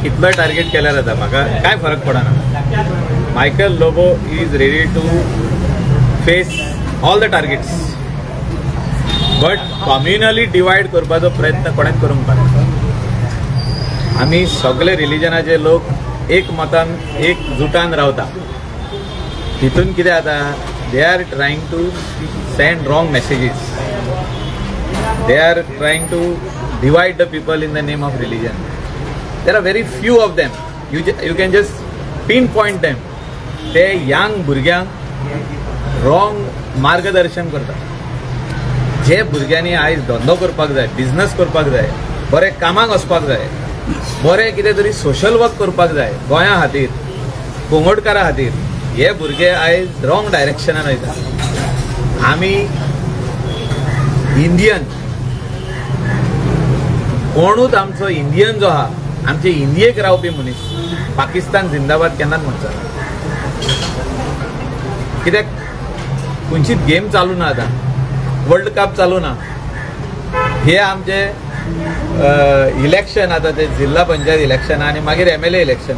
कितलं टार्गेट केल्यार जाता म्हाका काय फरक पडना. Michael Lobo is ready to face all the targets, but communally divided करपाचो प्रयत्न कोणेच करूंक पाना. आमी सगळे रिलिजनाचे लोक एक मतान एकजुटान रावता. तितून कितें जाता, they are trying to send wrong messages. They are trying to divide the people in the name of religion. There are very few of them. You can just pinpoint them. They young भुरग्यांक wrong मार्गदर्शन करतात. जे भुरग्यांनी आयज धंदो करपाक जाय, business करपाक जाय, बरे कामाक वचपाक जाय, बरे कितें तरी सोशल वर्क करपाक जाय गोंया खातीर, कोंगडकारा खातीर, हे भुरगे आयज रॉंग डायरेक्शनान वयता. आमी इंडियन कोणूच आमचो इंडियन जो आहा, आमचे इंडियेक रावपी मनीस पाकिस्तान जिंदाबाद केन्नाच म्हणटा. कित्याक खंयचीच गेम चालू ना, आतां वर्ल्ड कप चालू ना, हे आमचे इलेक्शन आतां ते जिल्हा पंचायत इलेक्शन आनी मागीर MLA इलेक्शन,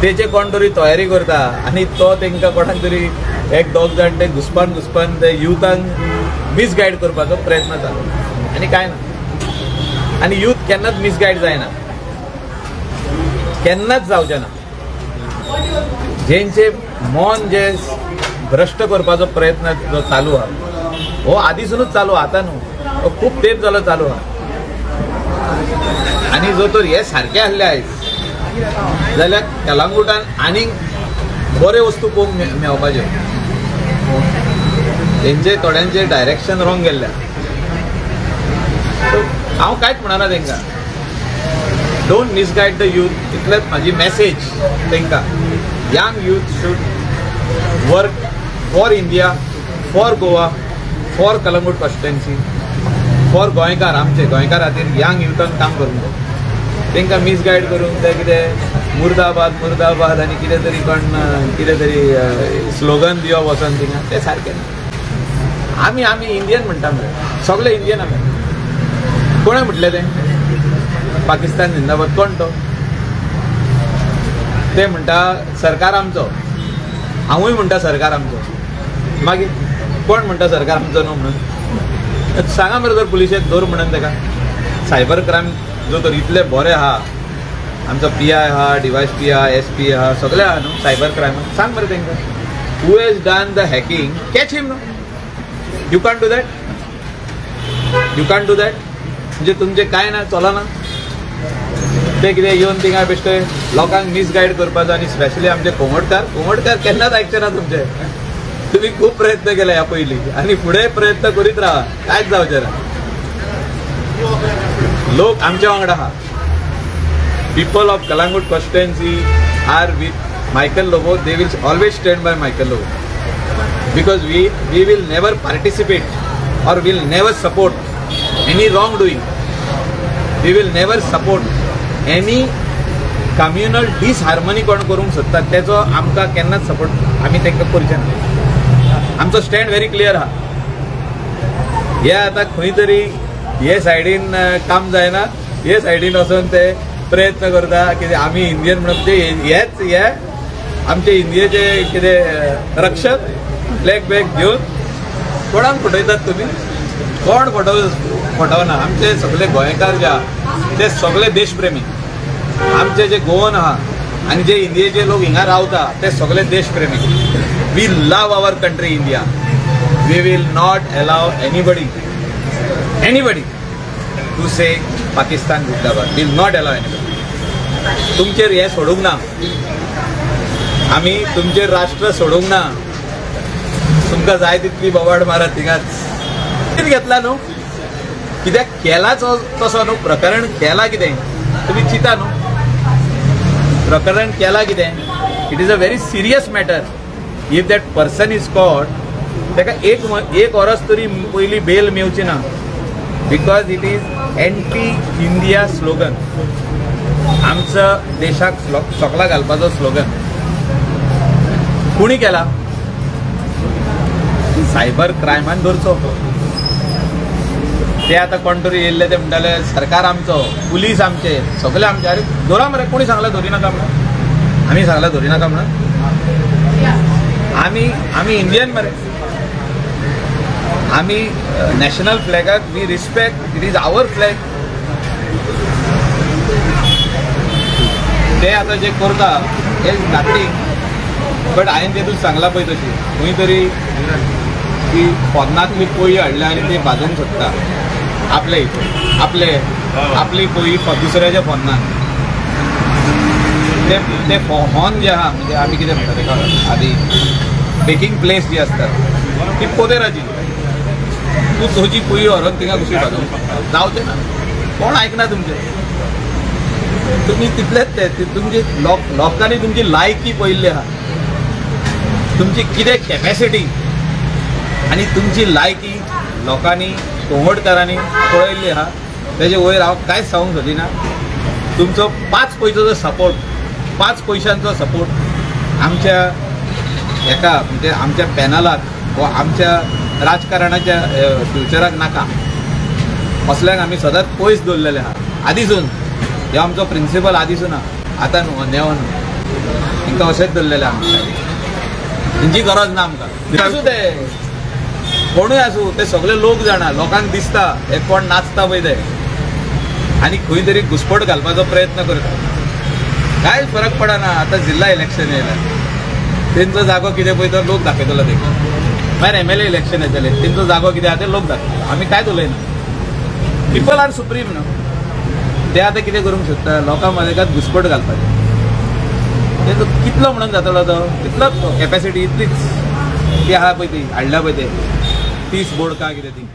तेचे कोण तरी तयारी करता आनी तो तांकां कोणाक तरी एक दोग जाण ते घुसपान ते युथांक मिसगायड करपाचो प्रयत्न चालू आनी काय ना. आनी यूथ केन्नाच मिसगायड जायना, केन्नाच जावचें ना. जेंचे मन जे भ्रश्ट करपाचो प्रयत्न जो चालू आहा, हो आदींसूनच चालू आतां न्हू, हो खूब तेंप जालो चालू आहा. आनी जो तर हे सारके आहले आयज जाल्यार कलंगूटान आनीक बरे वस्तू पळोवंक मेळपाच्यो. तेंचे थोड्यांचे डायरेक्शन रॉंग गेल्ल्या. हांव कांयच म्हणना तांकां, डोंट मिसगायड द यूथ. इतलेंच म्हाजी मेसेज तांकां. Young youth should work for India, for Goa, for Calangute constituency, for गोंयकार. आमचे गोंयकार खातीर यंग युथान काम करूंक जाय. तांकां मिसगायड करून ते कितें मुर्दाबाद आनी कितें तरी कितें तरी स्लोगन दिवप वचोन थिंगा, तें सारकें ना. आमी इंडियन म्हणटा मरे, सगळे इंडियन आमी. कोणें म्हटलें तें पाकिस्तान जिंदाबाद? कोण तो? ते म्हणटा सरकार आमचो, हांवूय म्हणटा सरकार आमचो. मागीर कोण म्हणटा सरकार आमचो न्हू म्हणून? सांगा मरे जर पुलिशेक धर म्हणून ताका. सायबर क्रायम जो तर इतले बरे आहा, आमचो PI आहा, DYSP आहा, SP आहा, सगळे आहा न्हू सायबर क्रायम. सांग मरे तांकां who has done the hacking, catch him now. You can't do that. म्हणजे तुमचे काय ना चलना. ते कितें येवन थिंगा बेश्टे लोकांक मिसगायड करपाचो. आनी स्पेशली आमचे कोंगडकार केन्नाच आयकचे ना तुमचे. तुमी खूब प्रयत्न केले ह्या पयलीं आनी फुडें प्रयत्न करीत राहा, कांयच जावचें ना. लोक आमच्या वांगडा आहा. People of Calangute constituency are with Michael Lobo. They will always stand by Michael Lobo, because we will never participate or will never support any wrongdoing. We will never support any communal disharmony कोण करूंक सोदता तेचो आमकां केन्नाच support आमी तांकां करचें ना. आमचो स्टँड व्हेरी क्लियर आहा. हे आतां खंय तरी हे सायडीन काम जायना, हे सायडीन वचून ते प्रयत्न करता कितें आमी इंडियन म्हणून. ते हेच हे आमचे इंडियेचे कितें रक्षक फ्लॅग घेवन कोणाक फटयतात तुमी? कोण फटवना? आमचे सगळे गोंयकार जे आहा ते सगळे देशप्रेमी. आमचे जे गोवन आहा आनी जे इंडियेचे लोक हिंगा रावता ते सगळे देशप्रेमी. We love our country India. We will not allow anybody to say Pakistan जिंदाबाद. Will not allow anybody. तुमचेर हे सोडूंक ना आमी, तुमचेर राष्ट्र सोडूंक ना. तुमकां जाय तितली बोवाड मारात थिंगाच. घेतला न्हू, कित्याक केला तसो न्हू. प्रकरण केला कितें तुमी चिंता न्हू. प्रकरण केला कितें? It is a very serious matter. If that person is caught, ताका एक वर्स तरी पयली बेल मेवची ना, because it is anti India slogan. आमचं देशाक सोकला घालपाचो स्लोगन. कुणी केला? सायबर क्रायमान धरचो. ते आता कोण तरी येयल्ले ते म्हणटाले सरकार आमचो, पुलीस आमचे, सगळे आमचे. अरे दोरा मरे, कोणी सांगला धोरी नाका म्हणून? आम्ही सांगला धोरी नाका म्हणून? आम्ही इंडियन मरे. आम्ही नॅशनल फ्लॅगाक we respect, it is our flag. ते आता जे करता हे नथिंग, बट हांवें तेतून सांगला पळय तशी खंय तरी की फोन्नांतली पोळी हाडल्या आनी ती भाजूंक सोदता आपली पोळी दुसऱ्याच्या फोन्नान. ते हॉर्न जे आहा, म्हणजे आमी कितें म्हणटा तेका आदी बेकिंग प्लेस जी आसतात ती पोदेराची. तूं तुजी पोळी व्हरोन थिंगा कशी भाजोवंक जावचें ना. कोण आयकना तुमचें. तुम्ही तितलेच ते तुमची लोकांनी तुमची लायकी पळयल्ली आहा, तुमची कितें कॅपॅसिटी आनी तुमची लायकी लोकांनी कोंवडकारांनी पळयल्ली आहा. तेजे वयर हांव कांयच सांगूंक सोदिना. तुमचो 5 पयसोचो सपोर्ट, 5 पयशांचो सपोर्ट आमच्या हेका म्हणजे आमच्या पॅनलाक वा आमच्या राजकारणाच्या फ्युचराक नाका. असल्यांक आमी सदांच पयस दवरलेले आहा आदींसून. हे आमचो प्रिंसिपल आदींसून आहा, आतां न्हू नेवन तांकां अशेंच दवरलेलें आमच्या. तेंची गरज ना आमकां. आसूं ते कोणूय आसूं, ते सगळे लोक जाणा, लोकांक दिसता हे कोण नाचता पळय ते आनी खंय तरी घुसपट घालपाचो प्रयत्न करता. कांयच फरक पडना. आतां जिल्ला इलेक्शन येयला, तेंचो जागो कितें पळय तो लोक दाखयतलो ताका. मागीर MLA इलेक्शन येतले, तेंचो जागो कितें आहा ते लोक दाखयतलो. आमी कांयच उलयना. पीपल आर सुप्रीम न्हू. ते आतां कितें करूंक सोदता, लोकां मदेकात घुसपट घालपाचें. तेचो कितलो म्हणून जातलो तो, तितलोच कॅपॅसिटी इतलीच ती आहा पळय ती हाडल्या पळय ते 30 बोर्ड काय कितें ती.